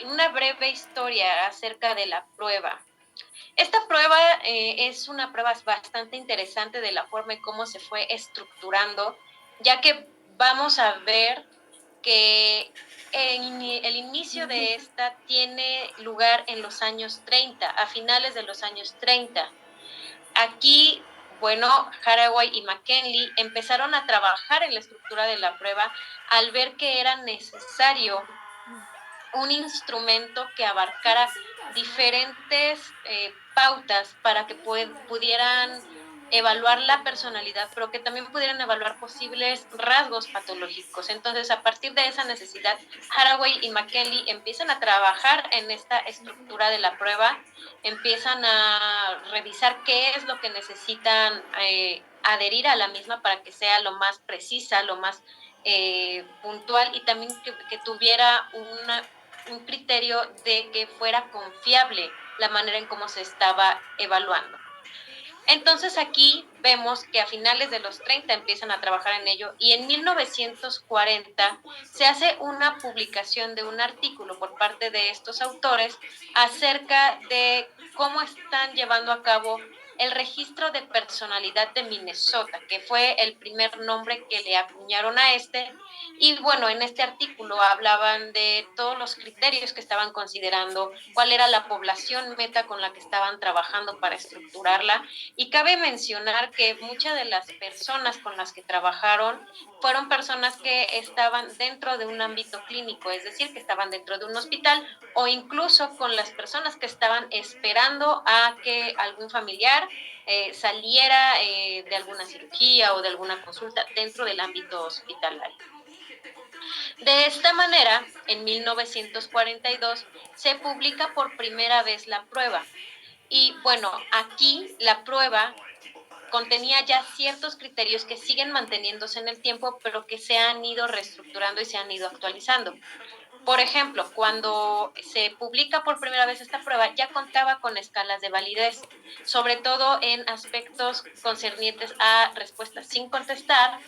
una breve historia acerca de la prueba. Esta prueba es una prueba bastante interesante de la forma en cómo se fue estructurando, ya que vamos a ver que el inicio de esta tiene lugar en los años 30, a finales de los años 30. Aquí, bueno, Haraway y McKinley empezaron a trabajar en la estructura de la prueba al ver que era necesario un instrumento que abarcara diferentes pautas para que pudieran evaluar la personalidad, pero que también pudieran evaluar posibles rasgos patológicos. Entonces, a partir de esa necesidad, Haraway y McKinley empiezan a trabajar en esta estructura de la prueba, empiezan a revisar qué es lo que necesitan adherir a la misma para que sea lo más precisa, lo más puntual, y también que tuviera un criterio de que fuera confiable la manera en cómo se estaba evaluando. Entonces aquí vemos que a finales de los 30 empiezan a trabajar en ello, y en 1940 se hace una publicación de un artículo por parte de estos autores acerca de cómo están llevando a cabo el registro de personalidad de Minnesota, que fue el primer nombre que le acuñaron a este. Y bueno, en este artículo hablaban de todos los criterios que estaban considerando, cuál era la población meta con la que estaban trabajando para estructurarla. Y cabe mencionar que muchas de las personas con las que trabajaron fueron personas que estaban dentro de un ámbito clínico, es decir, que estaban dentro de un hospital, o incluso con las personas que estaban esperando a que algún familiar saliera de alguna cirugía o de alguna consulta dentro del ámbito hospitalario. De esta manera, en 1942 se publica por primera vez la prueba. Y bueno, aquí la prueba contenía ya ciertos criterios que siguen manteniéndose en el tiempo, pero que se han ido reestructurando y se han ido actualizando. Por ejemplo, cuando se publica por primera vez esta prueba, ya contaba con escalas de validez, sobre todo en aspectos concernientes a respuestas sin contestar,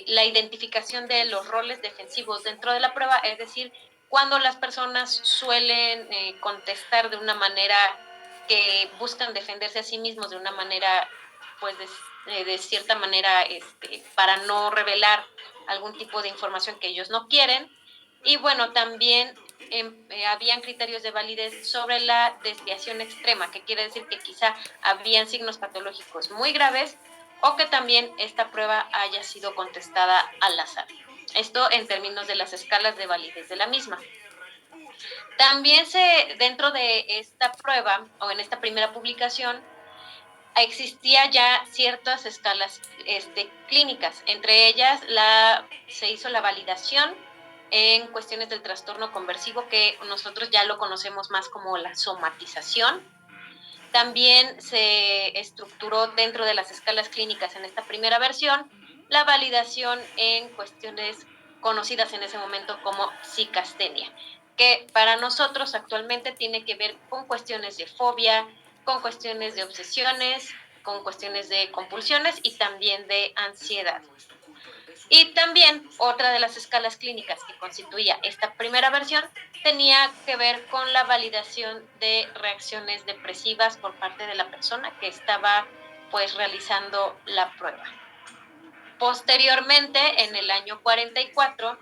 la identificación de los roles defensivos dentro de la prueba, es decir, cuando las personas suelen contestar de una manera que buscan defenderse a sí mismos de una manera, pues de cierta manera, para no revelar algún tipo de información que ellos no quieren. Y bueno, también habían criterios de validez sobre la desviación extrema, que quiere decir que quizá habían signos patológicos muy graves, o que también esta prueba haya sido contestada al azar. Esto en términos de las escalas de validez de la misma. También dentro de esta prueba, o en esta primera publicación, existía ya ciertas escalas clínicas. Entre ellas se hizo la validación en cuestiones del trastorno conversivo, que nosotros ya lo conocemos más como la somatización. También se estructuró dentro de las escalas clínicas en esta primera versión la validación en cuestiones conocidas en ese momento como psicastenia, que para nosotros actualmente tiene que ver con cuestiones de fobia, con cuestiones de obsesiones, con cuestiones de compulsiones y también de ansiedad. Y también otra de las escalas clínicas que constituía esta primera versión tenía que ver con la validación de reacciones depresivas por parte de la persona que estaba pues realizando la prueba. Posteriormente, en el año 44,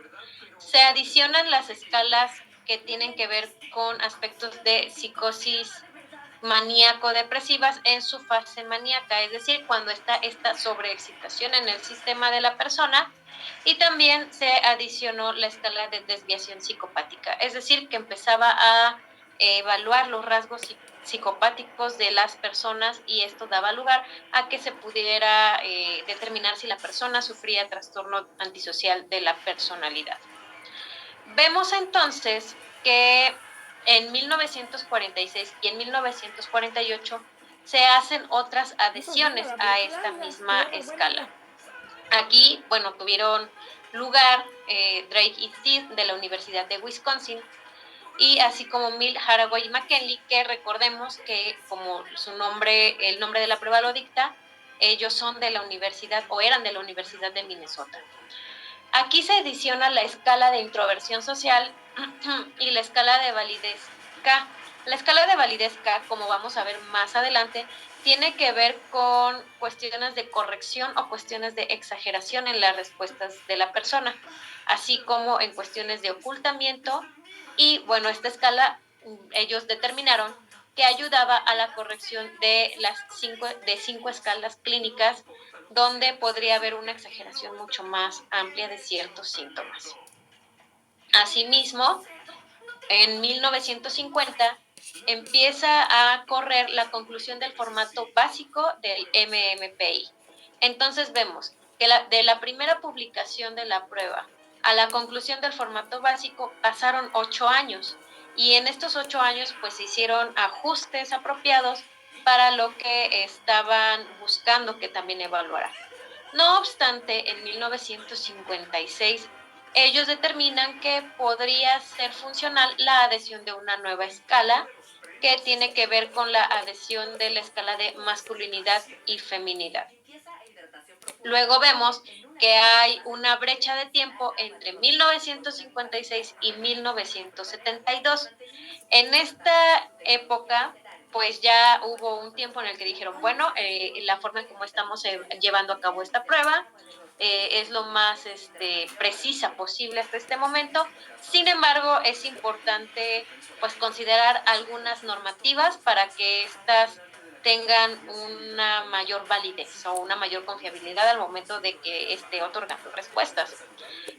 se adicionan las escalas que tienen que ver con aspectos de psicosis maníaco-depresivas en su fase maníaca, es decir, cuando está esta sobreexcitación en el sistema de la persona. Y también se adicionó la escala de desviación psicopática, es decir, que empezaba a evaluar los rasgos psicopáticos de las personas, y esto daba lugar a que se pudiera determinar si la persona sufría trastorno antisocial de la personalidad. Vemos entonces que en 1946 y en 1948 se hacen otras adhesiones a esta misma escala. Aquí, bueno, tuvieron lugar Drake y Sid de la Universidad de Wisconsin, y así como Mill, Haraway y McKinley, que recordemos que como su nombre, el nombre de la prueba lo dicta, ellos son de la universidad, o eran de la Universidad de Minnesota. Aquí se adiciona la escala de introversión social, y la escala de validez K. La escala de validez K, como vamos a ver más adelante, tiene que ver con cuestiones de corrección o cuestiones de exageración en las respuestas de la persona, así como en cuestiones de ocultamiento. Y bueno, esta escala ellos determinaron que ayudaba a la corrección de las cinco escalas clínicas, donde podría haber una exageración mucho más amplia de ciertos síntomas. Asimismo, en 1950 empieza a correr la conclusión del formato básico del MMPI. Entonces vemos que de la primera publicación de la prueba a la conclusión del formato básico pasaron 8 años, y en estos 8 años pues se hicieron ajustes apropiados para lo que estaban buscando que también evaluara. No obstante, en 1956 ellos determinan que podría ser funcional la adhesión de una nueva escala que tiene que ver con la adhesión de la escala de masculinidad y feminidad. Luego vemos que hay una brecha de tiempo entre 1956 y 1972. En esta época, pues ya hubo un tiempo en el que dijeron, bueno, la forma en cómo estamos llevando a cabo esta prueba es lo más precisa posible hasta este momento. Sin embargo, es importante pues considerar algunas normativas para que estas tengan una mayor validez o una mayor confiabilidad al momento de que esté otorgando respuestas.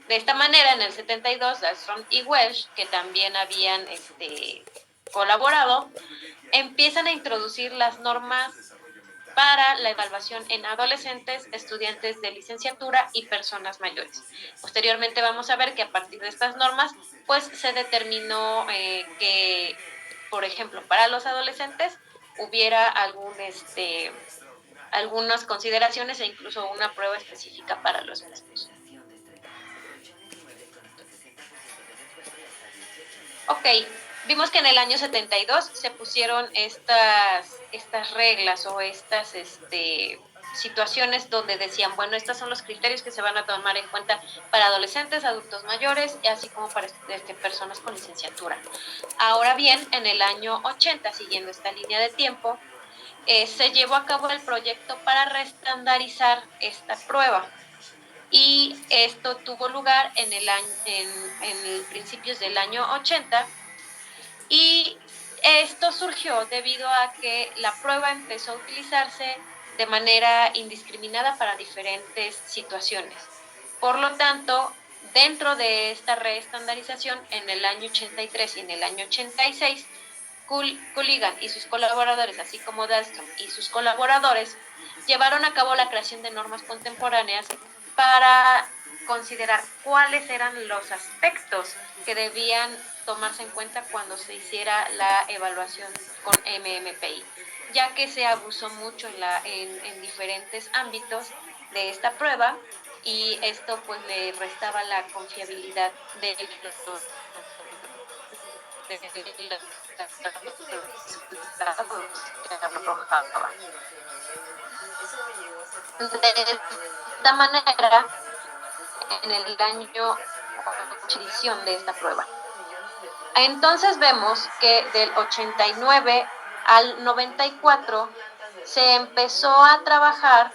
De esta manera, en el 72, Dahlstrom y Welsh, que también habían colaborado, empiezan a introducir las normas para la evaluación en adolescentes, estudiantes de licenciatura y personas mayores. Posteriormente vamos a ver que a partir de estas normas, pues se determinó que, por ejemplo, para los adolescentes hubiera algunas consideraciones e incluso una prueba específica para los mismos. Ok, vimos que en el año 72 se pusieron estas reglas o estas situaciones donde decían, bueno, estos son los criterios que se van a tomar en cuenta para adolescentes, adultos mayores, así como para personas con licenciatura. Ahora bien, en el año 80, siguiendo esta línea de tiempo, se llevó a cabo el proyecto para reestandarizar esta prueba. Y esto tuvo lugar en principios del año 80, y esto surgió debido a que la prueba empezó a utilizarse de manera indiscriminada para diferentes situaciones. Por lo tanto, dentro de esta reestandarización, en el año 83 y en el año 86, Culligan y sus colaboradores, así como Dahlstrom y sus colaboradores, llevaron a cabo la creación de normas contemporáneas para considerar cuáles eran los aspectos que debían tomarse en cuenta cuando se hiciera la evaluación con MMPI, ya que se abusó mucho en diferentes ámbitos de esta prueba, y esto pues le restaba la confiabilidad de los de esta manera, en el año edición de esta prueba. Entonces vemos que del 89 al 94 se empezó a trabajar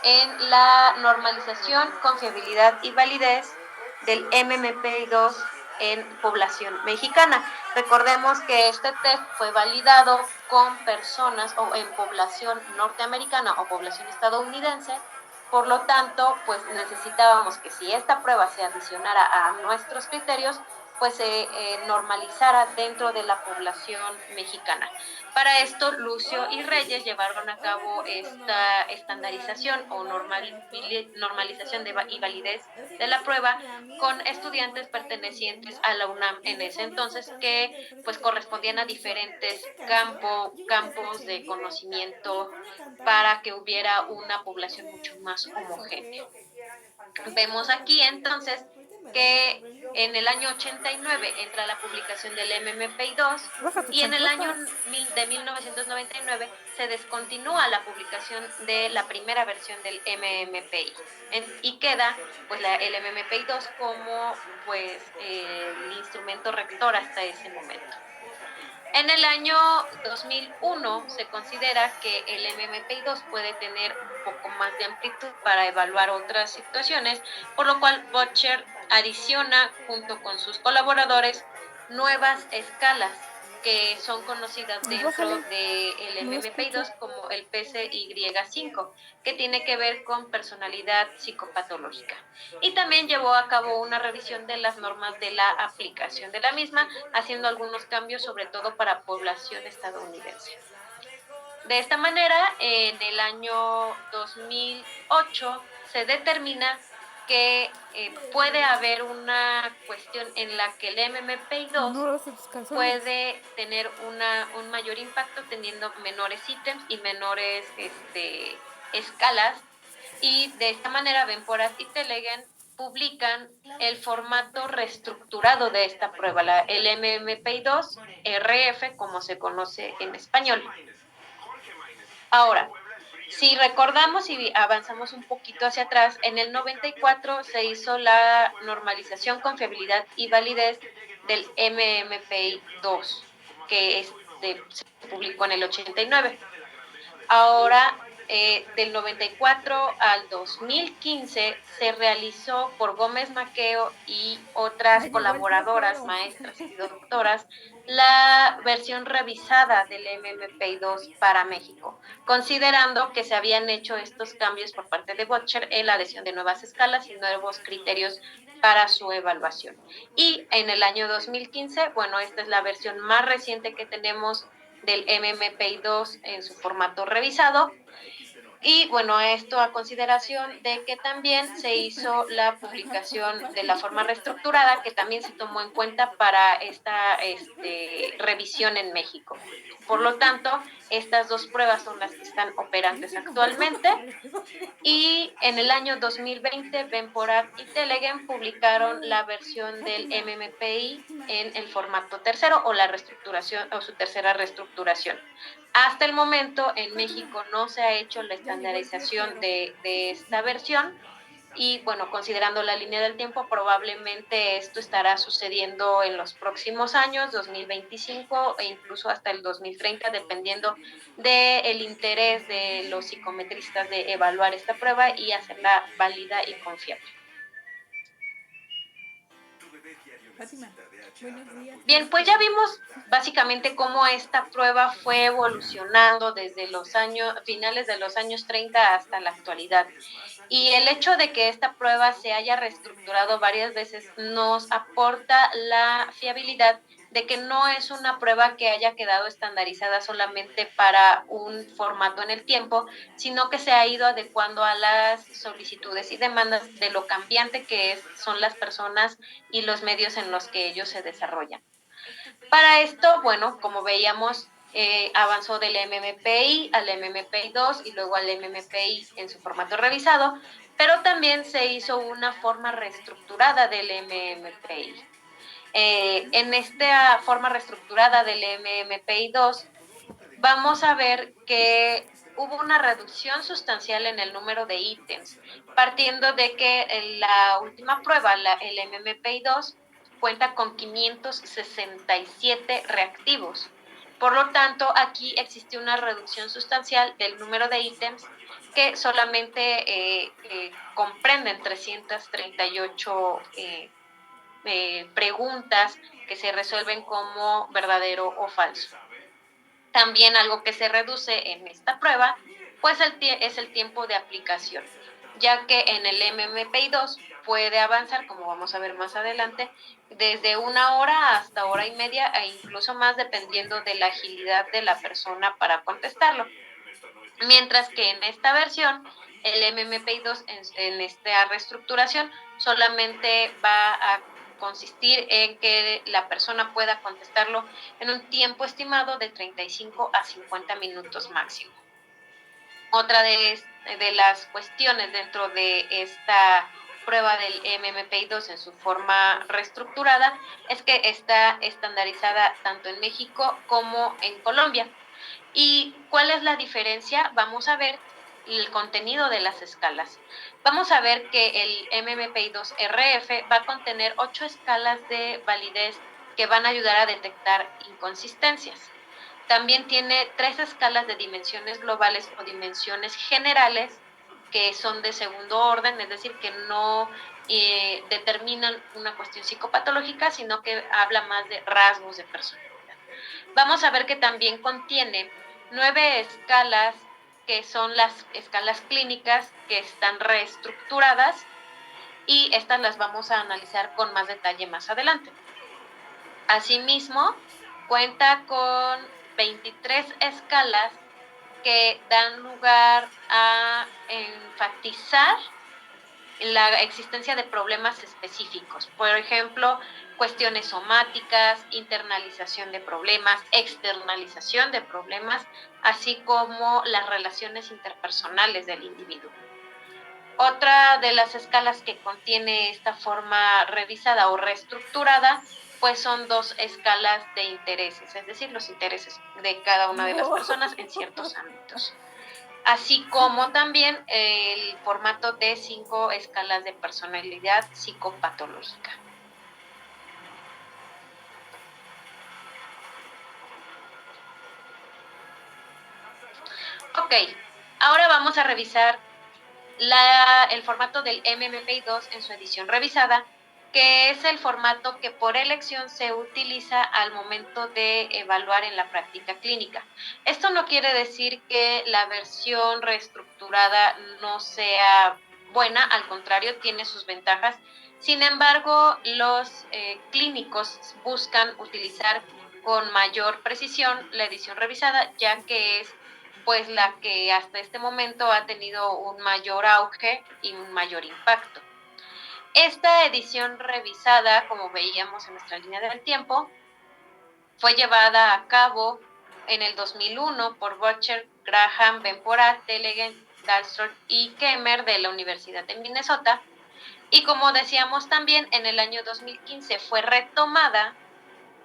en la normalización, confiabilidad y validez del MMPI-2 en población mexicana. Recordemos que este test fue validado con personas o en población norteamericana o población estadounidense. Por lo tanto, pues necesitábamos que si esta prueba se adicionara a nuestros criterios, pues se normalizara dentro de la población mexicana. Para esto, Lucio y Reyes llevaron a cabo esta estandarización o normalización y validez de la prueba con estudiantes pertenecientes a la UNAM en ese entonces, que pues correspondían a diferentes campos de conocimiento para que hubiera una población mucho más homogénea. Vemos aquí entonces que en el año 89 entra la publicación del MMPI-2 y en el año de 1999 se descontinúa la publicación de la primera versión del MMPI y queda pues el MMPI-2 como pues el instrumento rector hasta ese momento. En el año 2001 se considera que el MMPI-2 puede tener un poco más de amplitud para evaluar otras situaciones, por lo cual Butcher adiciona junto con sus colaboradores nuevas escalas que son conocidas dentro del MMPI-2 como el PCY5, que tiene que ver con personalidad psicopatológica. Y también llevó a cabo una revisión de las normas de la aplicación de la misma, haciendo algunos cambios, sobre todo para población estadounidense. De esta manera, en el año 2008 se determina que puede haber una cuestión en la que el MMPI-2 puede tener un mayor impacto teniendo menores ítems y menores escalas, y de esta manera Benporat y Telegen publican el formato reestructurado de esta prueba, el MMPI-2 RF, como se conoce en español. Ahora, si recordamos y avanzamos un poquito hacia atrás, en el 94 se hizo la normalización, confiabilidad y validez del MMPI-2, que se publicó en el 89. Ahora, del 94 al 2015 se realizó por Gómez Maqueo y otras colaboradoras, maestras y doctoras, la versión revisada del MMPI-2 para México, considerando que se habían hecho estos cambios por parte de Butcher en la adhesión de nuevas escalas y nuevos criterios para su evaluación. Y en el año 2015, bueno, esta es la versión más reciente que tenemos del MMPI-2 en su formato revisado. Y bueno, esto a consideración de que también se hizo la publicación de la forma reestructurada, que también se tomó en cuenta para esta revisión en México. Por lo tanto, estas dos pruebas son las que están operantes actualmente. Y en el año 2020, Benporat y Telegen publicaron la versión del MMPI en el formato tercero o la reestructuración o su tercera reestructuración. Hasta el momento en México no se ha hecho la estandarización de esta versión y bueno, considerando la línea del tiempo, probablemente esto estará sucediendo en los próximos años, 2025 e incluso hasta el 2030, dependiendo del interés de los psicometristas de evaluar esta prueba y hacerla válida y confiable. Bien, pues ya vimos básicamente cómo esta prueba fue evolucionando desde los finales de los años 30 hasta la actualidad. Y el hecho de que esta prueba se haya reestructurado varias veces nos aporta la fiabilidad de que no es una prueba que haya quedado estandarizada solamente para un formato en el tiempo, sino que se ha ido adecuando a las solicitudes y demandas de lo cambiante que son las personas y los medios en los que ellos se desarrollan. Para esto, bueno, como veíamos, avanzó del MMPI al MMPI-2 y luego al MMPI en su formato revisado, pero también se hizo una forma reestructurada del MMPI. En esta forma reestructurada del MMPI-2 vamos a ver que hubo una reducción sustancial en el número de ítems, partiendo de que la última prueba, el MMPI-2, cuenta con 567 reactivos. Por lo tanto, aquí existe una reducción sustancial del número de ítems que solamente comprenden 338 preguntas que se resuelven como verdadero o falso. También algo que se reduce en esta prueba pues es el tiempo de aplicación, ya que en el MMPI-2 puede avanzar, como vamos a ver más adelante, desde 1 hora hasta 1 hora y media e incluso más dependiendo de la agilidad de la persona para contestarlo. Mientras que en esta versión, el MMPI-2 en esta reestructuración solamente va a consistir en que la persona pueda contestarlo en un tiempo estimado de 35 a 50 minutos máximo. Otra de las cuestiones dentro de esta prueba del MMPI-2 en su forma reestructurada es que está estandarizada tanto en México como en Colombia. ¿Y cuál es la diferencia? Vamos a ver el contenido de las escalas. Vamos a ver que el MMPI-2-RF va a contener 8 escalas de validez que van a ayudar a detectar inconsistencias. También tiene 3 escalas de dimensiones globales o dimensiones generales que son de segundo orden, es decir, que no determinan una cuestión psicopatológica, sino que habla más de rasgos de personalidad. Vamos a ver que también contiene 9 escalas que son las escalas clínicas que están reestructuradas y estas las vamos a analizar con más detalle más adelante. Asimismo, cuenta con 23 escalas que dan lugar a enfatizar la existencia de problemas específicos. Por ejemplo, cuestiones somáticas, internalización de problemas, externalización de problemas, así como las relaciones interpersonales del individuo. Otra de las escalas que contiene esta forma revisada o reestructurada, pues son 2 escalas de intereses, es decir, los intereses de cada una de las personas en ciertos ámbitos. Así como también el formato de 5 escalas de personalidad psicopatológica. Ok, ahora vamos a revisar el formato del MMPI-2 en su edición revisada, que es el formato que por elección se utiliza al momento de evaluar en la práctica clínica. Esto no quiere decir que la versión reestructurada no sea buena, al contrario, tiene sus ventajas. Sin embargo, los clínicos buscan utilizar con mayor precisión la edición revisada, ya que es pues la que hasta este momento ha tenido un mayor auge y un mayor impacto. Esta edición revisada, como veíamos en nuestra línea del tiempo, fue llevada a cabo en el 2001 por Butcher, Graham, Benporat, Delegan, Dahlstrom y Kemmer de la Universidad de Minnesota. Y como decíamos también, en el año 2015 fue retomada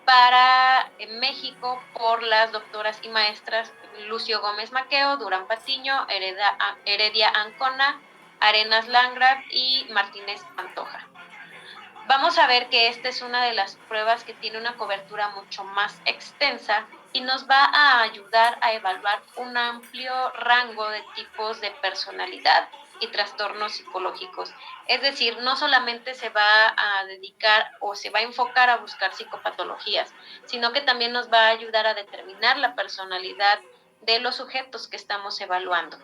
para México por las doctoras y maestras Lucio Gómez Maqueo, Durán Patiño, Heredia Ancona, Arenas Landgraf y Martínez Pantoja. Vamos a ver que esta es una de las pruebas que tiene una cobertura mucho más extensa y nos va a ayudar a evaluar un amplio rango de tipos de personalidad y trastornos psicológicos. Es decir, no solamente se va a dedicar o se va a enfocar a buscar psicopatologías, sino que también nos va a ayudar a determinar la personalidad de los sujetos que estamos evaluando.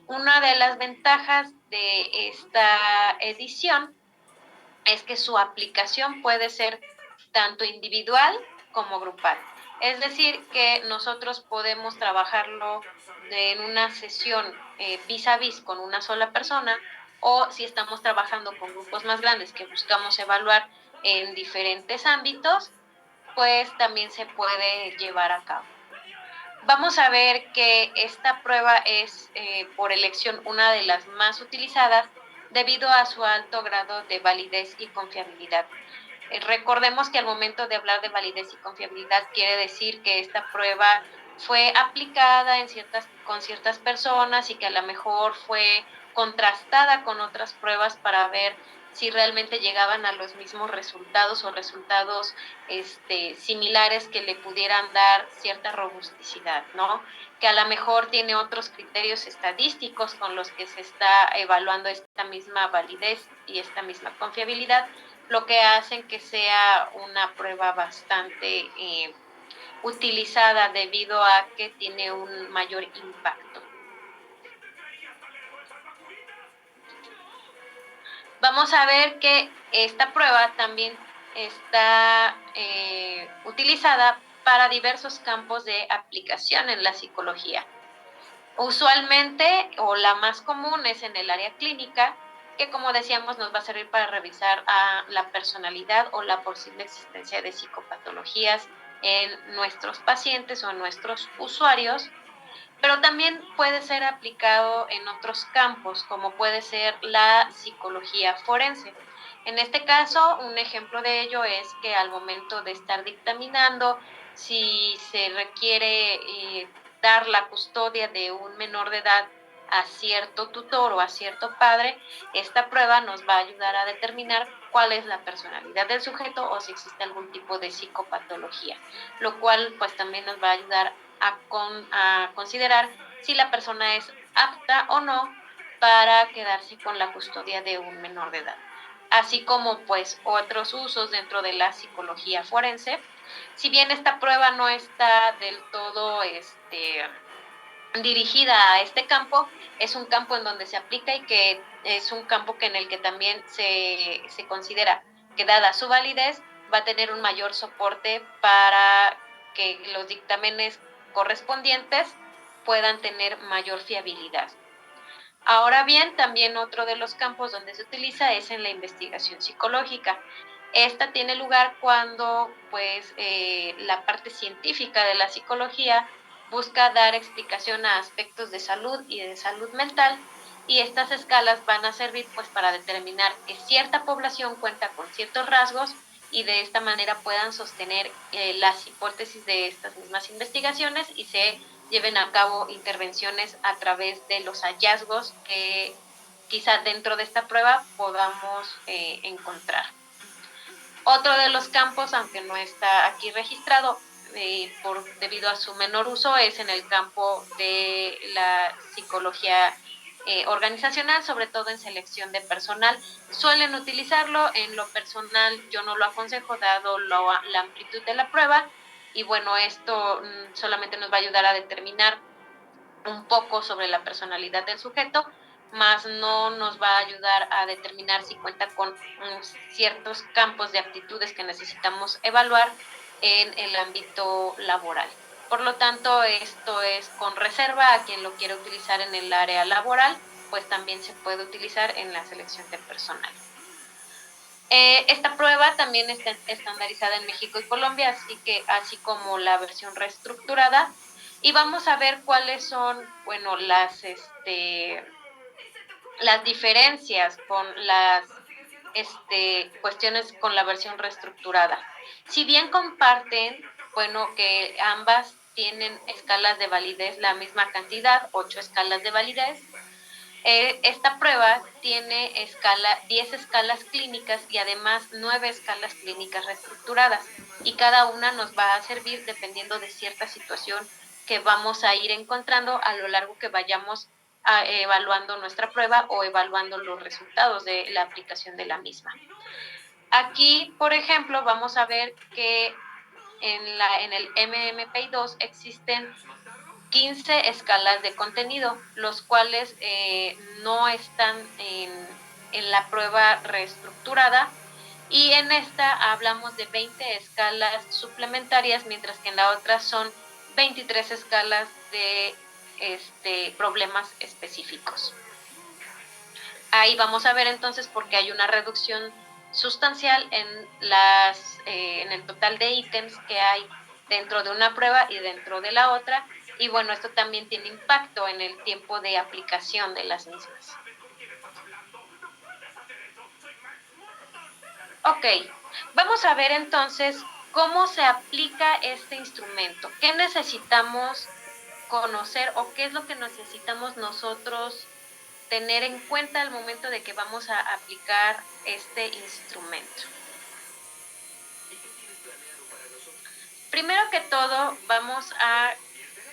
Una de las ventajas de esta edición es que su aplicación puede ser tanto individual como grupal. Es decir, que nosotros podemos trabajarlo en una sesión vis a vis con una sola persona, o si estamos trabajando con grupos más grandes que buscamos evaluar en diferentes ámbitos, pues también se puede llevar a cabo. Vamos a ver que esta prueba es por elección una de las más utilizadas debido a su alto grado de validez y confiabilidad. Recordemos que al momento de hablar de validez y confiabilidad quiere decir que esta prueba fue aplicada con ciertas personas y que a lo mejor fue contrastada con otras pruebas para ver si realmente llegaban a los mismos resultados o resultados similares que le pudieran dar cierta robusticidad, ¿no? Que a lo mejor tiene otros criterios estadísticos con los que se está evaluando esta misma validez y esta misma confiabilidad, lo que hacen que sea una prueba bastante utilizada debido a que tiene un mayor impacto. Vamos a ver que esta prueba también está utilizada para diversos campos de aplicación en la psicología. Usualmente, o la más común, es en el área clínica, que como decíamos nos va a servir para revisar a la personalidad o la posible existencia de psicopatologías en nuestros pacientes o en nuestros usuarios. pero también puede ser aplicado en otros campos, como puede ser la psicología forense. En este caso, un ejemplo de ello es que al momento de estar dictaminando si se requiere dar la custodia de un menor de edad a cierto tutor o a cierto padre, esta prueba nos va a ayudar a determinar cuál es la personalidad del sujeto o si existe algún tipo de psicopatología, lo cual pues también nos va a ayudar a considerar si la persona es apta o no para quedarse con la custodia de un menor de edad. Así como pues otros usos dentro de la psicología forense. Si bien esta prueba no está del todo dirigida a este campo, es un campo en donde se aplica y que es un campo en el que también se considera que dada su validez va a tener un mayor soporte para que los dictámenes correspondientes puedan tener mayor fiabilidad. Ahora bien, también otro de los campos donde se utiliza es en la investigación psicológica. Esta tiene lugar cuando pues, la parte científica de la psicología busca dar explicación a aspectos de salud y de salud mental, y estas escalas van a servir pues, para determinar que cierta población cuenta con ciertos rasgos y de esta manera puedan sostener las hipótesis de estas mismas investigaciones y se lleven a cabo intervenciones a través de los hallazgos que quizá dentro de esta prueba podamos encontrar. Otro de los campos, aunque no está aquí registrado debido a su menor uso, es en el campo de la psicología organizacional, sobre todo en selección de personal. Suelen utilizarlo, en lo personal yo no lo aconsejo dado la amplitud de la prueba, y bueno, esto solamente nos va a ayudar a determinar un poco sobre la personalidad del sujeto, más no nos va a ayudar a determinar si cuenta con ciertos campos de aptitudes que necesitamos evaluar en el ámbito laboral. Por lo tanto, esto es con reserva a quien lo quiera utilizar en el área laboral, pues también se puede utilizar en la selección de personal. Esta prueba también está estandarizada en México y Colombia, así como la versión reestructurada. Y vamos a ver cuáles son, bueno, las diferencias con las cuestiones con la versión reestructurada. Si bien comparten, bueno, que ambas tienen escalas de validez, la misma cantidad, 8 escalas de validez. Esta prueba tiene 10 escalas clínicas y además 9 escalas clínicas reestructuradas, y cada una nos va a servir dependiendo de cierta situación que vamos a ir encontrando a lo largo que vayamos evaluando nuestra prueba o evaluando los resultados de la aplicación de la misma. Aquí, por ejemplo, vamos a ver que en el MMPI-2 existen 15 escalas de contenido, los cuales no están en la prueba reestructurada, y en esta hablamos de 20 escalas suplementarias, mientras que en la otra son 23 escalas de problemas específicos. Ahí vamos a ver entonces por qué hay una reducción sustancial en el total de ítems que hay dentro de una prueba y dentro de la otra. Y bueno, esto también tiene impacto en el tiempo de aplicación de las mismas. Ok, vamos a ver entonces cómo se aplica este instrumento. ¿Qué necesitamos conocer o qué es lo que necesitamos nosotros tener en cuenta al momento de que vamos a aplicar este instrumento? Primero que todo, vamos a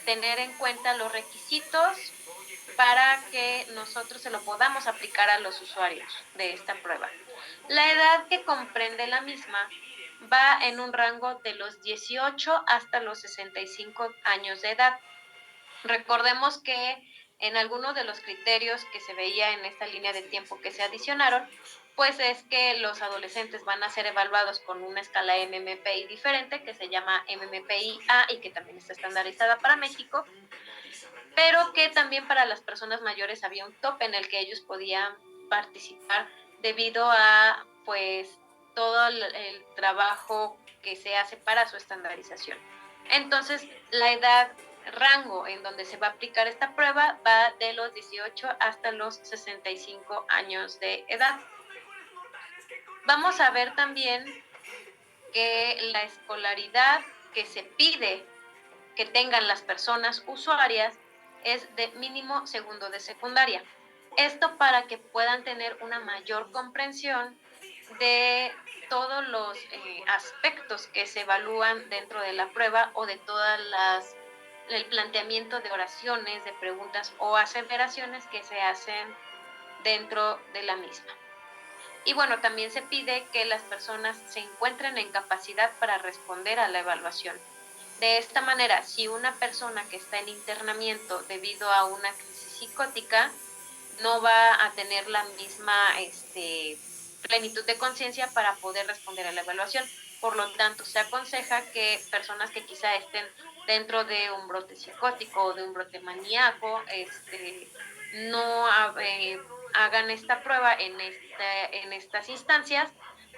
tener en cuenta los requisitos para que nosotros se lo podamos aplicar a los usuarios de esta prueba. La edad que comprende la misma va en un rango de los 18 hasta los 65 años de edad. Recordemos que en algunos de los criterios que se veía en esta línea de tiempo que se adicionaron, pues es que los adolescentes van a ser evaluados con una escala MMPI diferente, que se llama MMPI-A y que también está estandarizada para México, pero que también para las personas mayores había un tope en el que ellos podían participar debido a pues todo el trabajo que se hace para su estandarización. Entonces, la edad rango en donde se va a aplicar esta prueba va de los 18 hasta los 65 años de edad. Vamos a ver también que la escolaridad que se pide que tengan las personas usuarias es de mínimo segundo de secundaria. Esto para que puedan tener una mayor comprensión de todos los aspectos que se evalúan dentro de la prueba o de todas el planteamiento de oraciones, de preguntas o aseveraciones que se hacen dentro de la misma. Y bueno, también se pide que las personas se encuentren en capacidad para responder a la evaluación. De esta manera, si una persona que está en internamiento debido a una crisis psicótica no va a tener la misma plenitud de conciencia para poder responder a la evaluación. Por lo tanto, se aconseja que personas que quizá estén dentro de un brote psicótico o de un brote maníaco, no hagan esta prueba en estas instancias,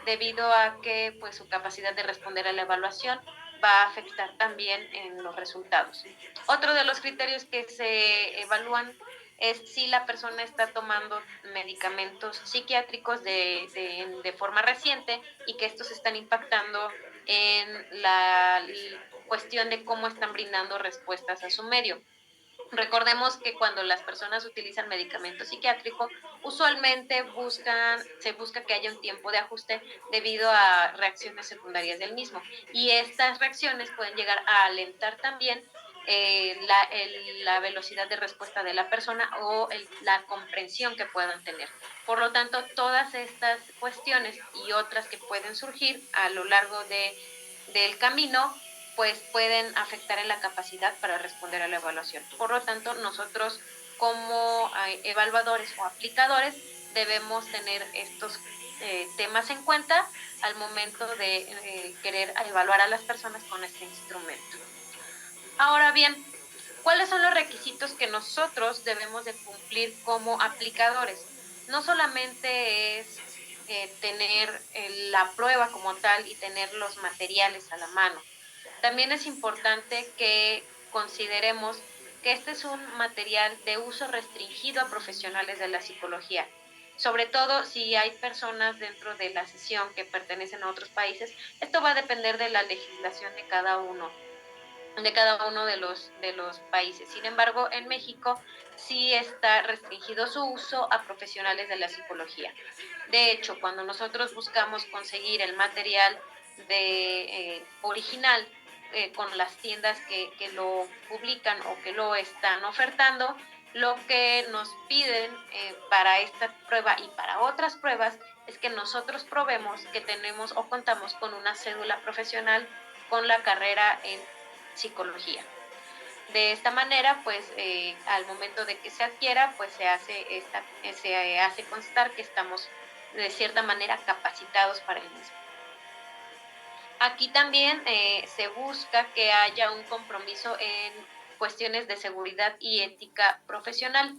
debido a que pues, su capacidad de responder a la evaluación va a afectar también en los resultados. Otro de los criterios que se evalúan es si la persona está tomando medicamentos psiquiátricos de forma reciente y que estos están impactando en la cuestión de cómo están brindando respuestas a su medio. Recordemos que cuando las personas utilizan medicamento psiquiátrico, usualmente se busca que haya un tiempo de ajuste debido a reacciones secundarias del mismo. Y estas reacciones pueden llegar a alentar también la velocidad de respuesta de la persona o la comprensión que puedan tener. Por lo tanto, todas estas cuestiones y otras que pueden surgir a lo largo del camino pues pueden afectar en la capacidad para responder a la evaluación. Por lo tanto, nosotros como evaluadores o aplicadores debemos tener estos temas en cuenta al momento de querer evaluar a las personas con este instrumento. Ahora bien, ¿cuáles son los requisitos que nosotros debemos de cumplir como aplicadores? No solamente es tener la prueba como tal y tener los materiales a la mano. También es importante que consideremos que este es un material de uso restringido a profesionales de la psicología. Sobre todo si hay personas dentro de la sesión que pertenecen a otros países, esto va a depender de la legislación de cada uno de los países. Sin embargo, en México sí está restringido su uso a profesionales de la psicología. De hecho, cuando nosotros buscamos conseguir el material original con las tiendas que lo publican o que lo están ofertando, lo que nos piden para esta prueba y para otras pruebas es que nosotros probemos que tenemos o contamos con una cédula profesional con la carrera en psicología. De esta manera, pues al momento de que se adquiera, pues se hace constar que estamos de cierta manera capacitados para el mismo. Aquí también se busca que haya un compromiso en cuestiones de seguridad y ética profesional,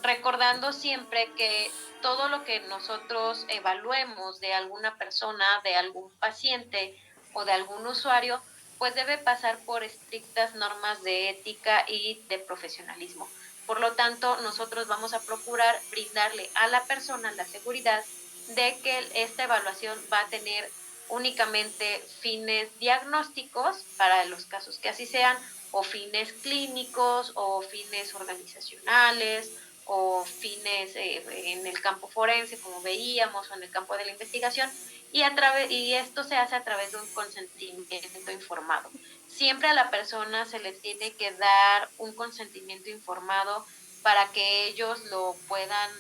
recordando siempre que todo lo que nosotros evaluemos de alguna persona, de algún paciente o de algún usuario, pues debe pasar por estrictas normas de ética y de profesionalismo. Por lo tanto, nosotros vamos a procurar brindarle a la persona la seguridad de que esta evaluación va a tener únicamente fines diagnósticos para los casos que así sean, o fines clínicos, o fines organizacionales, o fines en el campo forense, como veíamos, o en el campo de la investigación, y esto se hace a través de un consentimiento informado. Siempre a la persona se le tiene que dar un consentimiento informado para que ellos lo puedan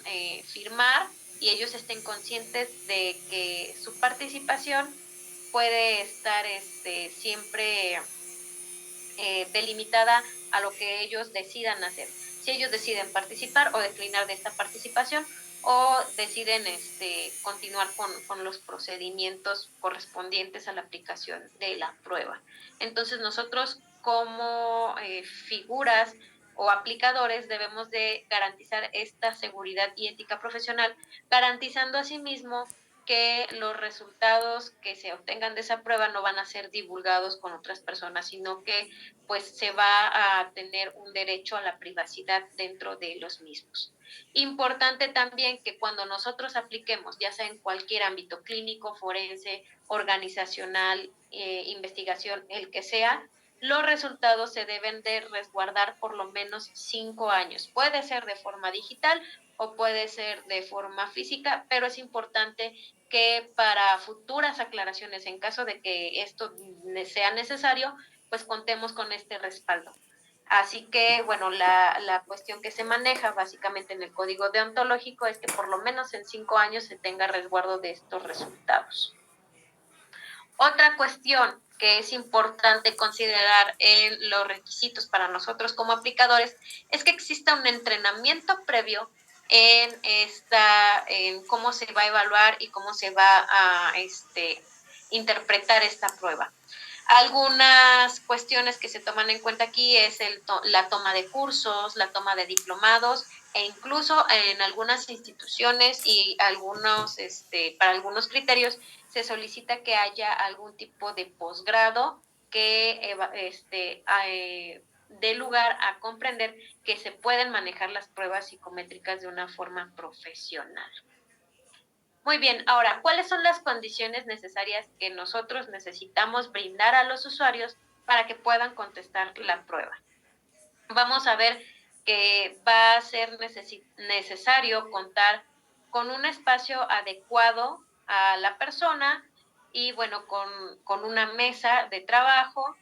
firmar y ellos estén conscientes de que su participación puede estar siempre delimitada a lo que ellos decidan hacer. Si ellos deciden participar o declinar de esta participación o deciden continuar con los procedimientos correspondientes a la aplicación de la prueba. Entonces nosotros como figuras o aplicadores debemos de garantizar esta seguridad y ética profesional, garantizando asimismo que los resultados que se obtengan de esa prueba no van a ser divulgados con otras personas, sino que pues se va a tener un derecho a la privacidad dentro de los mismos. Importante también que cuando nosotros apliquemos, ya sea en cualquier ámbito clínico, forense, organizacional, investigación, el que sea, los resultados se deben de resguardar por lo menos 5 años. Puede ser de forma digital o puede ser de forma física, pero es importante que para futuras aclaraciones, en caso de que esto sea necesario, pues contemos con este respaldo. Así que, bueno, la cuestión que se maneja básicamente en el código deontológico es que por lo menos en 5 años se tenga resguardo de estos resultados. Otra cuestión que es importante considerar en los requisitos para nosotros como aplicadores es que exista un entrenamiento previo en cómo se va a evaluar y cómo se va a interpretar esta prueba. Algunas cuestiones que se toman en cuenta aquí es la toma de cursos, la toma de diplomados e incluso en algunas instituciones y para algunos criterios se solicita que haya algún tipo de posgrado que dé lugar a comprender que se pueden manejar las pruebas psicométricas de una forma profesional. Muy bien, ahora, ¿cuáles son las condiciones necesarias que nosotros necesitamos brindar a los usuarios para que puedan contestar la prueba? Vamos a ver que va a ser necesario contar con un espacio adecuado a la persona y, bueno, con una mesa de trabajo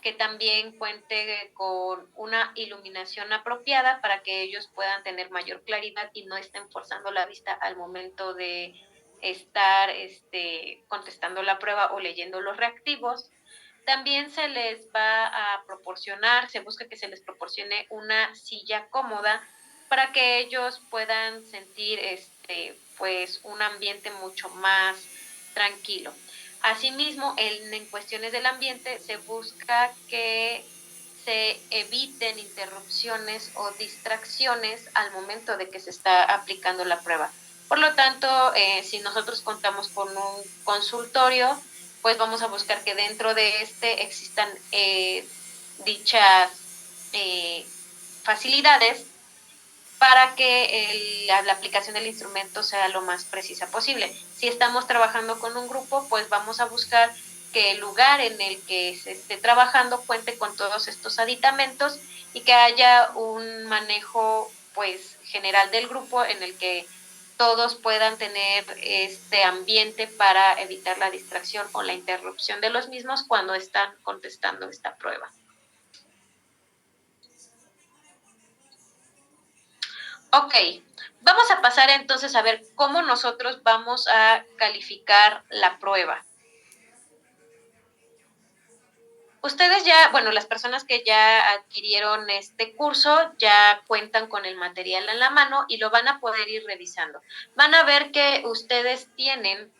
que también cuente con una iluminación apropiada para que ellos puedan tener mayor claridad y no estén forzando la vista al momento de estar contestando la prueba o leyendo los reactivos. También se les va a proporcionar, se busca que se les proporcione una silla cómoda para que ellos puedan sentir pues un ambiente mucho más tranquilo. Asimismo, en cuestiones del ambiente se busca que se eviten interrupciones o distracciones al momento de que se está aplicando la prueba. Por lo tanto, si nosotros contamos con un consultorio, pues vamos a buscar que dentro de existan dichas facilidades para que la aplicación del instrumento sea lo más precisa posible. Si estamos trabajando con un grupo, pues vamos a buscar que el lugar en el que se esté trabajando cuente con todos estos aditamentos y que haya un manejo pues general del grupo en el que todos puedan tener este ambiente para evitar la distracción o la interrupción de los mismos cuando están contestando esta prueba. Ok, vamos a pasar entonces a ver cómo nosotros vamos a calificar la prueba. Ustedes ya, bueno, las personas que ya adquirieron este curso ya cuentan con el material en la mano y lo van a poder ir revisando. Van a ver que ustedes tienen,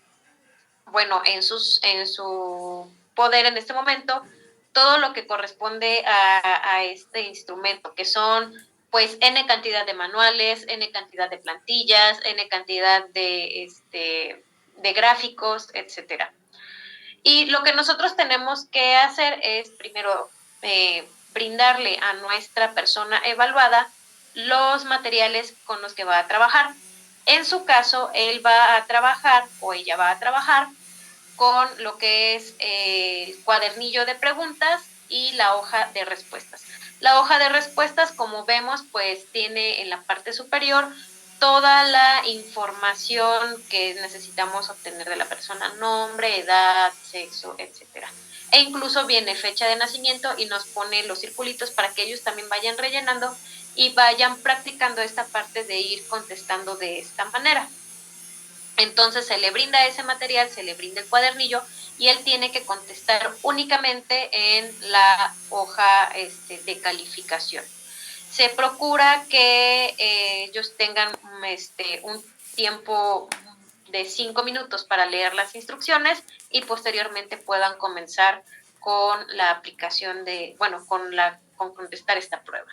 bueno, en su poder en este momento, todo lo que corresponde a este instrumento, que son pues N cantidad de manuales, N cantidad de plantillas, N cantidad de gráficos, etcétera. Y lo que nosotros tenemos que hacer es primero brindarle a nuestra persona evaluada los materiales con los que va a trabajar. En su caso, él va a trabajar o ella va a trabajar con lo que es el cuadernillo de preguntas y la hoja de respuestas. La hoja de respuestas, como vemos, pues tiene en la parte superior toda la información que necesitamos obtener de la persona, nombre, edad, sexo, etcétera. E incluso viene fecha de nacimiento y nos pone los circulitos para que ellos también vayan rellenando y vayan practicando esta parte de ir contestando de esta manera. Entonces se le brinda ese material, se le brinda el cuadernillo y él tiene que contestar únicamente en la hoja de calificación. Se procura que ellos tengan un tiempo de 5 minutos para leer las instrucciones y posteriormente puedan comenzar con la aplicación con contestar esta prueba.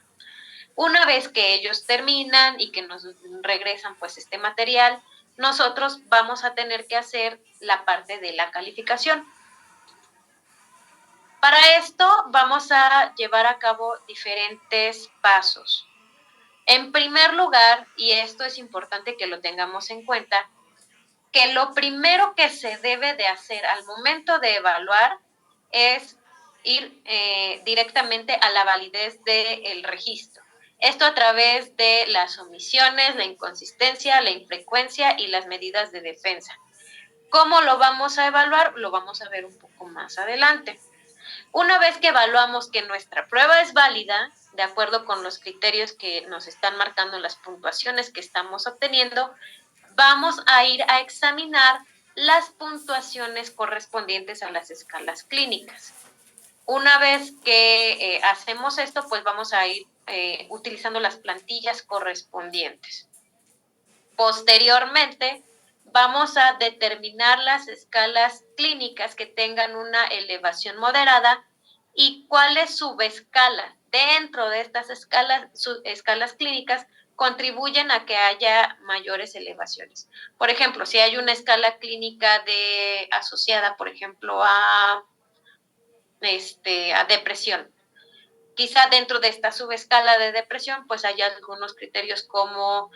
Una vez que ellos terminan y que nos regresan pues este material, nosotros vamos a tener que hacer la parte de la calificación. Para esto vamos a llevar a cabo diferentes pasos. En primer lugar, y esto es importante que lo tengamos en cuenta, que lo primero que se debe de hacer al momento de evaluar es ir directamente a la validez del registro. Esto a través de las omisiones, la inconsistencia, la infrecuencia y las medidas de defensa. ¿Cómo lo vamos a evaluar? Lo vamos a ver un poco más adelante. Una vez que evaluamos que nuestra prueba es válida, de acuerdo con los criterios que nos están marcando las puntuaciones que estamos obteniendo, vamos a ir a examinar las puntuaciones correspondientes a las escalas clínicas. Una vez que hacemos esto, pues vamos a ir utilizando las plantillas correspondientes. Posteriormente, vamos a determinar las escalas clínicas que tengan una elevación moderada y cuáles subescalas dentro de estas escalas clínicas contribuyen a que haya mayores elevaciones. Por ejemplo, si hay una escala clínica asociada, por ejemplo, a depresión, quizá dentro de esta subescala de depresión, pues hay algunos criterios como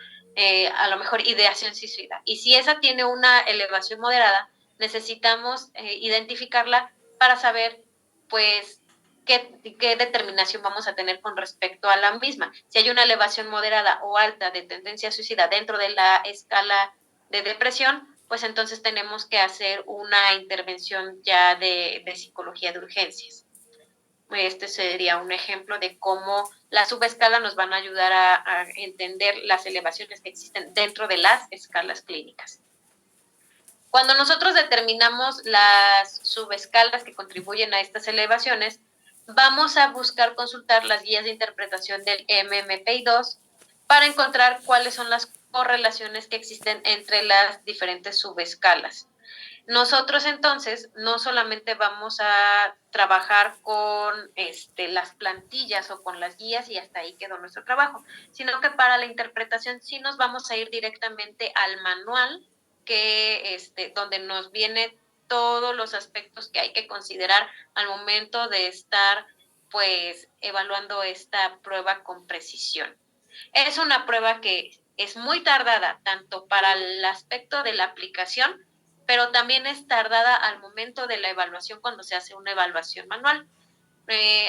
a lo mejor ideación suicida. Y si esa tiene una elevación moderada, necesitamos identificarla para saber, pues, qué determinación vamos a tener con respecto a la misma. Si hay una elevación moderada o alta de tendencia suicida dentro de la escala de depresión, pues entonces tenemos que hacer una intervención ya de psicología de urgencias. Este sería un ejemplo de cómo las subescalas nos van a ayudar a entender las elevaciones que existen dentro de las escalas clínicas. Cuando nosotros determinamos las subescalas que contribuyen a estas elevaciones, vamos a buscar consultar las guías de interpretación del MMPI-2 para encontrar cuáles son las correlaciones que existen entre las diferentes subescalas. Nosotros entonces no solamente vamos a trabajar con las plantillas o con las guías y hasta ahí quedó nuestro trabajo, sino que para la interpretación sí nos vamos a ir directamente al manual donde nos viene todos los aspectos que hay que considerar al momento de estar pues evaluando esta prueba con precisión. Es una prueba que es muy tardada tanto para el aspecto de la aplicación, pero también es tardada al momento de la evaluación cuando se hace una evaluación manual.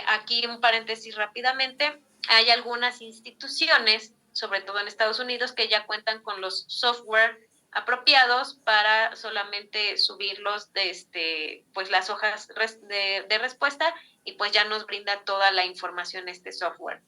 Aquí un paréntesis rápidamente, hay algunas instituciones, sobre todo en Estados Unidos, que ya cuentan con los software apropiados para solamente subirlos de pues las hojas de respuesta y pues ya nos brinda toda la información este software.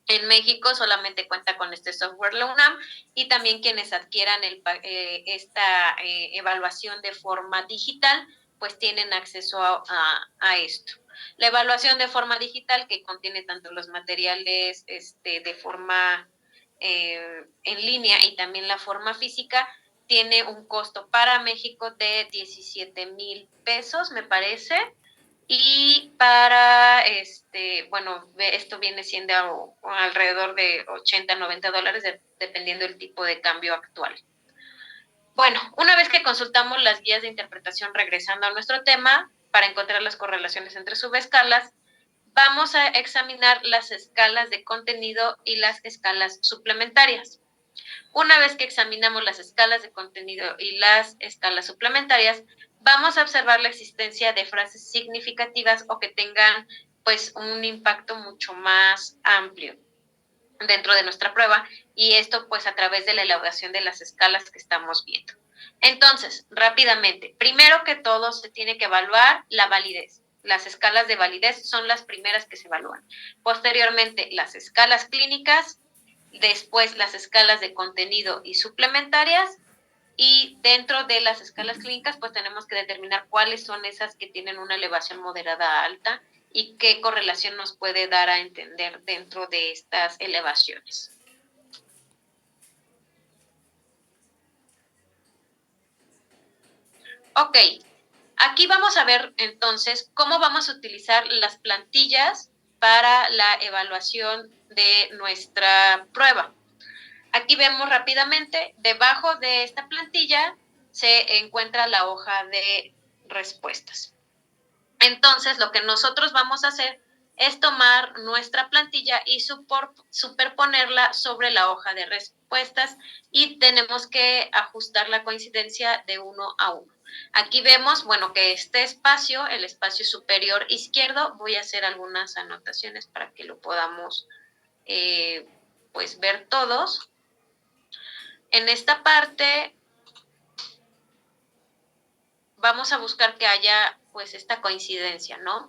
En México solamente cuenta con este software la UNAM y también quienes adquieran esta evaluación de forma digital, pues tienen acceso a esto. La evaluación de forma digital, que contiene tanto los materiales de forma en línea y también la forma física, tiene un costo para México de 17,000 pesos, me parece. Y para, bueno, esto viene siendo alrededor de 80, 90 dólares, dependiendo del tipo de cambio actual. Bueno, una vez que consultamos las guías de interpretación, regresando a nuestro tema, para encontrar las correlaciones entre subescalas, vamos a examinar las escalas de contenido y las escalas suplementarias. Una vez que examinamos las escalas de contenido y las escalas suplementarias, vamos a observar la existencia de frases significativas o que tengan pues un impacto mucho más amplio dentro de nuestra prueba, y esto pues a través de la elaboración de las escalas que estamos viendo. Entonces, rápidamente, primero que todo se tiene que evaluar la validez. Las escalas de validez son las primeras que se evalúan. Posteriormente, las escalas clínicas, después las escalas de contenido y suplementarias, y dentro de las escalas clínicas pues tenemos que determinar cuáles son esas que tienen una elevación moderada a alta y qué correlación nos puede dar a entender dentro de estas elevaciones. Ok, aquí vamos a ver entonces cómo vamos a utilizar las plantillas para la evaluación de nuestra prueba. Aquí vemos rápidamente, debajo de esta plantilla se encuentra la hoja de respuestas. Entonces, lo que nosotros vamos a hacer es tomar nuestra plantilla y superponerla sobre la hoja de respuestas y tenemos que ajustar la coincidencia de 1 a 1. Aquí vemos, bueno, que este espacio, el espacio superior izquierdo, voy a hacer algunas anotaciones para que lo podamos pues ver todos. En esta parte vamos a buscar que haya pues esta coincidencia, ¿no?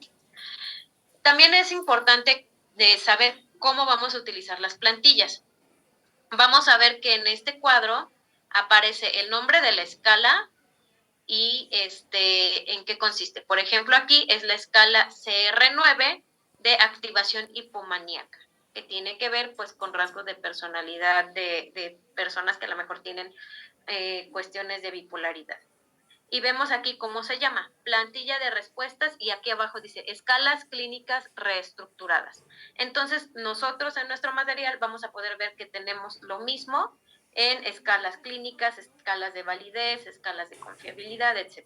También es importante de saber cómo vamos a utilizar las plantillas. Vamos a ver que en este cuadro aparece el nombre de la escala y en qué consiste. Por ejemplo, aquí es la escala CR9 de activación hipomaníaca, que tiene que ver pues con rasgos de personalidad de personas que a lo mejor tienen cuestiones de bipolaridad. Y vemos aquí cómo se llama, plantilla de respuestas, y aquí abajo dice escalas clínicas reestructuradas. Entonces, nosotros en nuestro material vamos a poder ver que tenemos lo mismo en escalas clínicas, escalas de validez, escalas de confiabilidad, etc.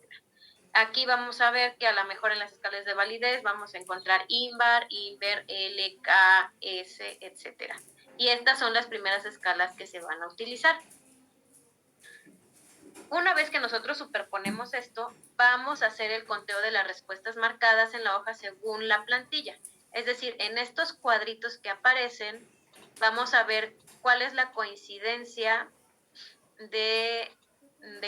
Aquí vamos a ver que a lo mejor en las escalas de validez vamos a encontrar INVAR, INVER, L, K, S, etc. Y estas son las primeras escalas que se van a utilizar. Una vez que nosotros superponemos esto, vamos a hacer el conteo de las respuestas marcadas en la hoja según la plantilla. Es decir, en estos cuadritos que aparecen, vamos a ver cuál es la coincidencia de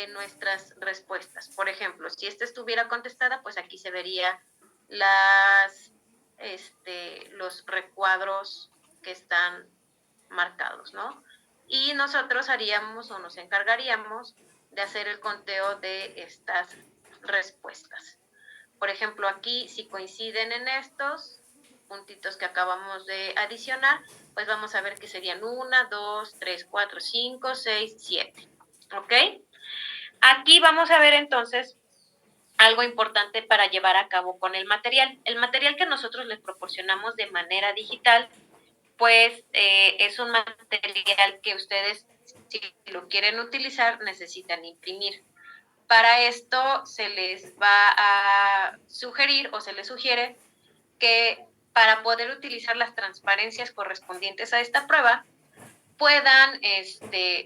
nuestras respuestas. Por ejemplo, si esta estuviera contestada, pues aquí se vería los recuadros que están marcados, ¿no? Y nosotros haríamos o nos encargaríamos de hacer el conteo de estas respuestas. Por ejemplo, aquí si coinciden en estos puntitos que acabamos de adicionar, pues vamos a ver que serían 1, 2, 3, 4, 5, 6, 7. ¿Ok? Aquí vamos a ver entonces algo importante para llevar a cabo con el material. El material que nosotros les proporcionamos de manera digital, pues es un material que ustedes, si lo quieren utilizar, necesitan imprimir. Para esto se les va a sugerir o se les sugiere que para poder utilizar las transparencias correspondientes a esta prueba, puedan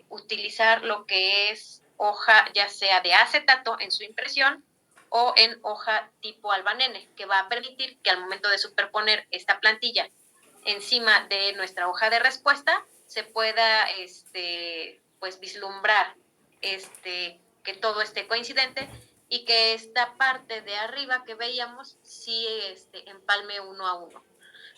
utilizar lo que es hoja ya sea de acetato en su impresión o en hoja tipo albanene, que va a permitir que al momento de superponer esta plantilla encima de nuestra hoja de respuesta se pueda pues vislumbrar que todo esté coincidente y que esta parte de arriba que veíamos sí empalme 1 a 1.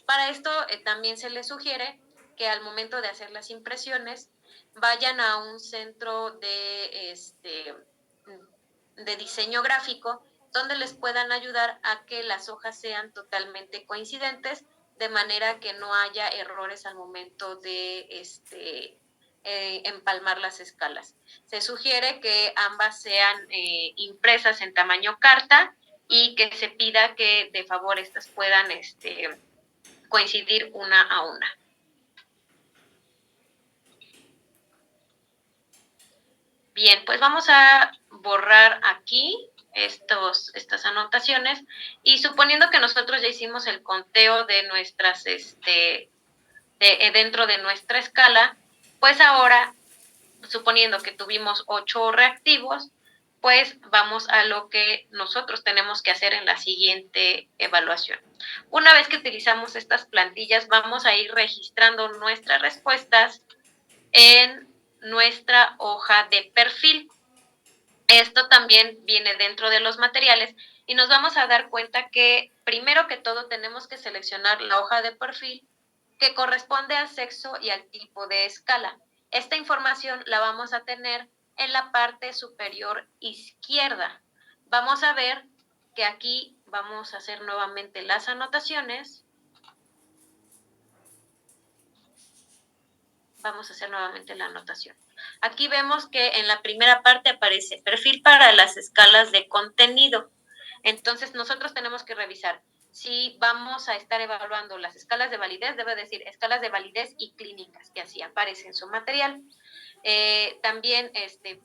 Para esto también se les sugiere que al momento de hacer las impresiones vayan a un centro de diseño gráfico donde les puedan ayudar a que las hojas sean totalmente coincidentes, de manera que no haya errores al momento de empalmar las escalas. Se sugiere que ambas sean impresas en tamaño carta y que se pida que de favor estas puedan coincidir una a una. Bien, pues vamos a borrar aquí estas anotaciones y suponiendo que nosotros ya hicimos el conteo de nuestras, dentro de nuestra escala, pues ahora, suponiendo que tuvimos 8 reactivos, pues vamos a lo que nosotros tenemos que hacer en la siguiente evaluación. Una vez que utilizamos estas plantillas, vamos a ir registrando nuestras respuestas en nuestra hoja de perfil. Esto también viene dentro de los materiales y nos vamos a dar cuenta que primero que todo tenemos que seleccionar la hoja de perfil que corresponde al sexo y al tipo de escala. Esta información la vamos a tener en la parte superior izquierda. Vamos a ver que aquí vamos a hacer nuevamente las anotaciones. Vamos a hacer nuevamente la anotación. Aquí vemos que en la primera parte aparece perfil para las escalas de contenido. Entonces nosotros tenemos que revisar si vamos a estar evaluando las escalas de validez, debe decir escalas de validez y clínicas, que así aparece en su material. También,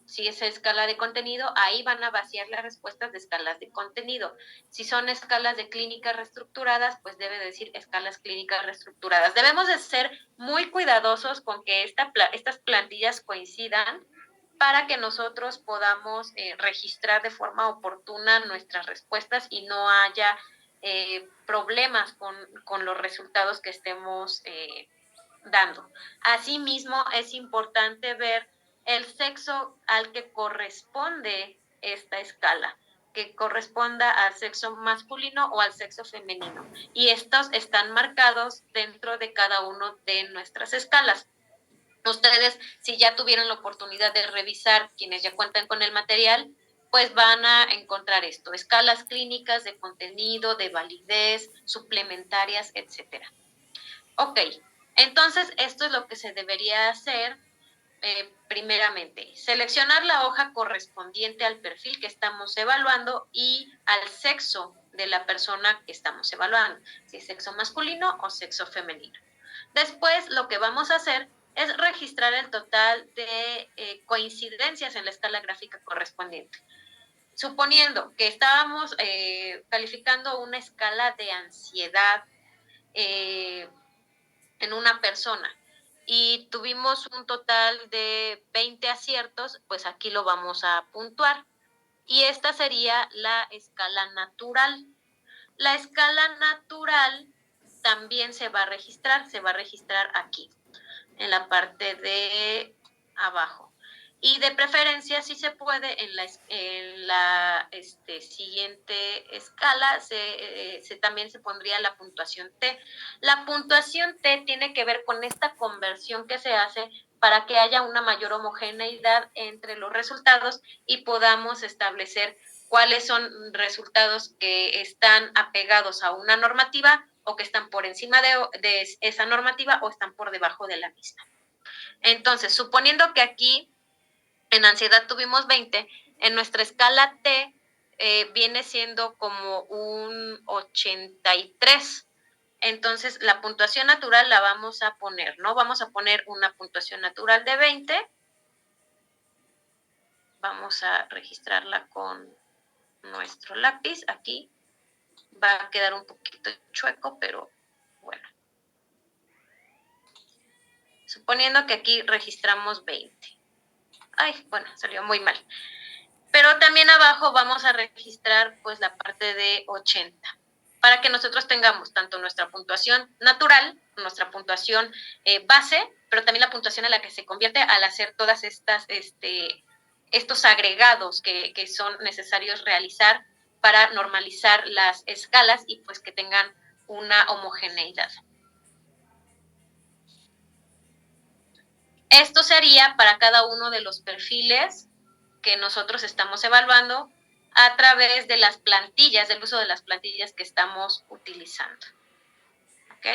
si es escala de contenido, ahí van a vaciar las respuestas de escalas de contenido. Si son escalas de clínicas reestructuradas, pues debe decir escalas clínicas reestructuradas. Debemos de ser muy cuidadosos con que estas plantillas coincidan para que nosotros podamos registrar de forma oportuna nuestras respuestas y no haya problemas con los resultados que estemos dando. Asimismo, es importante ver el sexo al que corresponde esta escala, que corresponda al sexo masculino o al sexo femenino. Y estos están marcados dentro de cada uno de nuestras escalas. Ustedes, si ya tuvieron la oportunidad de revisar, quienes ya cuentan con el material, pues van a encontrar esto, escalas clínicas de contenido, de validez, suplementarias, etcétera. Ok, entonces esto es lo que se debería hacer primeramente. Seleccionar la hoja correspondiente al perfil que estamos evaluando y al sexo de la persona que estamos evaluando, si es sexo masculino o sexo femenino. Después lo que vamos a hacer es registrar el total de coincidencias en la escala gráfica correspondiente. Suponiendo que estábamos calificando una escala de ansiedad en una persona y tuvimos un total de 20 aciertos, pues aquí lo vamos a puntuar. Y esta sería la escala natural. La escala natural también se va a registrar aquí, en la parte de abajo. Y de preferencia, si se puede, en la siguiente escala también se pondría la puntuación T. La puntuación T tiene que ver con esta conversión que se hace para que haya una mayor homogeneidad entre los resultados y podamos establecer cuáles son resultados que están apegados a una normativa o que están por encima de esa normativa o están por debajo de la misma. Entonces, suponiendo que aquí en ansiedad tuvimos 20, en nuestra escala T viene siendo como un 83. Entonces, la puntuación natural la vamos a poner, ¿no? Vamos a poner una puntuación natural de 20. Vamos a registrarla con nuestro lápiz. Aquí va a quedar un poquito chueco, pero bueno. Suponiendo que aquí registramos 20. Ay, bueno, salió muy mal. Pero también abajo vamos a registrar pues la parte de 80 para que nosotros tengamos tanto nuestra puntuación natural, nuestra puntuación base, pero también la puntuación a la que se convierte al hacer todas estos agregados que son necesarios realizar para normalizar las escalas y pues que tengan una homogeneidad. Esto sería para cada uno de los perfiles que nosotros estamos evaluando a través de las plantillas, del uso de las plantillas que estamos utilizando. ¿Ok?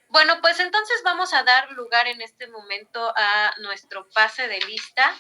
Bueno, pues entonces vamos a dar lugar en este momento a nuestro pase de lista.